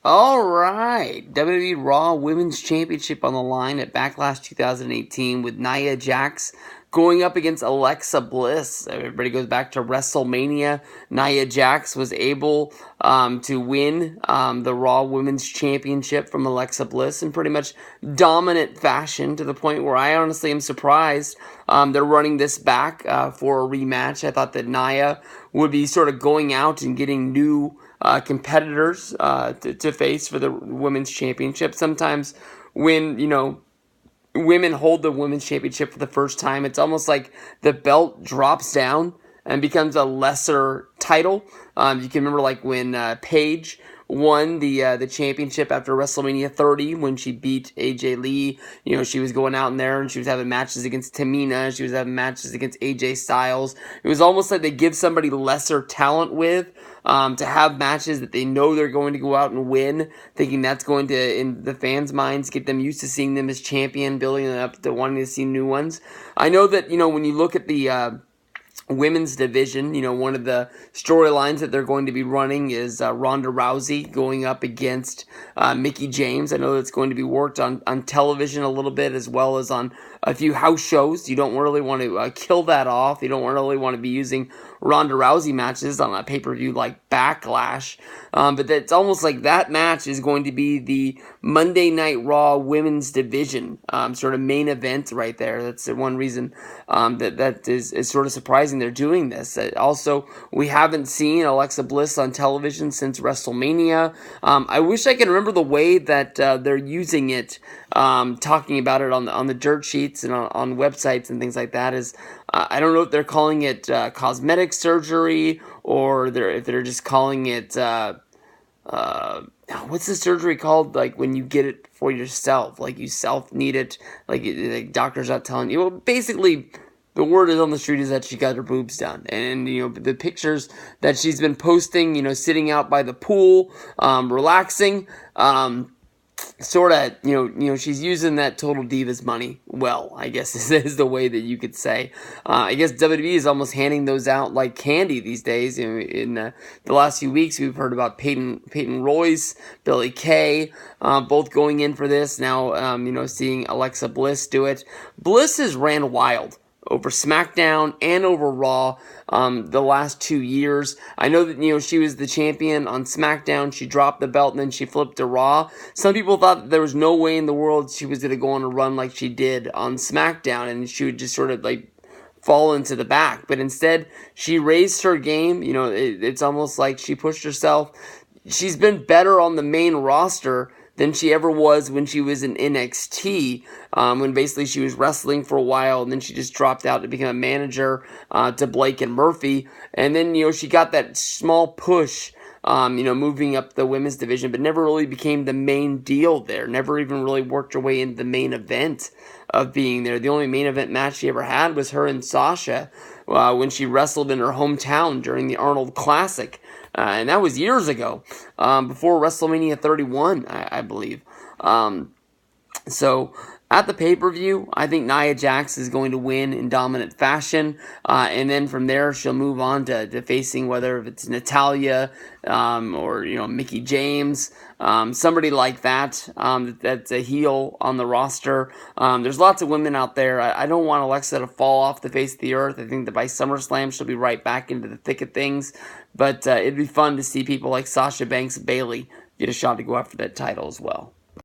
All right, WWE Raw Women's Championship on the line at Backlash 2018 with Nia Jax going up against Alexa Bliss. Everybody goes back to WrestleMania. Nia Jax was able to win the Raw Women's Championship from Alexa Bliss in pretty much dominant fashion, to the point where I honestly am surprised they're running this back for a rematch. I thought that Nia would be sort of going out and getting new competitors to face for the women's championship. Sometimes when, women hold the women's championship for the first time, it's almost like the belt drops down and becomes a lesser title. You can remember like when Paige won the championship after WrestleMania 30 when she beat AJ Lee. She was going out in there and she was having matches against Tamina. She was having matches against AJ Styles. It was almost like they give somebody lesser talent with to have matches that they know they're going to go out and win, thinking that's going to, in the fans' minds, get them used to seeing them as champion, building them up to wanting to see new ones. I know that, when you look at the women's division, one of the storylines that they're going to be running is Ronda Rousey going up against Mickie James. I know that's going to be worked on television a little bit, as well as on a few house shows. You don't really want to kill that off. You don't really want to be using Ronda Rousey matches on a pay-per-view like Backlash. But it's almost like that match is going to be the Monday Night Raw women's division sort of main event right there. That's the one reason that is sort of surprising they're doing this. Also, we haven't seen Alexa Bliss on television since WrestleMania. I wish I could remember the way that they're using it, talking about it on the dirt sheets and on websites and things like that. I don't know if they're calling it cosmetic surgery, or if they're just calling it what's the surgery called? Like when you get it for yourself, like you self-need it, like doctor's not telling you. Well, basically, the word is on the street is that she got her boobs done. And, the pictures that she's been posting, sitting out by the pool, relaxing, sort of, she's using that Total Divas money well, I guess is the way that you could say. I guess WWE is almost handing those out like candy these days. In the last few weeks, we've heard about Peyton Royce, Billie Kay, both going in for this. Now, seeing Alexa Bliss do it. Bliss has ran wild over SmackDown and over Raw the last 2 years. I know that, she was the champion on SmackDown. She dropped the belt and then she flipped to Raw. Some people thought that there was no way in the world she was going to go on a run like she did on SmackDown and she would just sort of fall into the back. But instead, she raised her game. It's almost like she pushed herself. She's been better on the main roster than she ever was when she was in NXT, when basically she was wrestling for a while, and then she just dropped out to become a manager to Blake and Murphy. And then, she got that small push, moving up the women's division, but never really became the main deal there. Never even really worked her way into the main event of being there. The only main event match she ever had was her and Sasha when she wrestled in her hometown during the Arnold Classic. And that was years ago, before WrestleMania 31, I believe. So at the pay-per-view, I think Nia Jax is going to win in dominant fashion. And then from there, she'll move on to facing whether it's Natalya or, Mickie James, somebody like that, that's a heel on the roster. There's lots of women out there. I don't want Alexa to fall off the face of the earth. I think that by SummerSlam, she'll be right back into the thick of things. But it'd be fun to see people like Sasha Banks, Bayley get a shot to go after that title as well.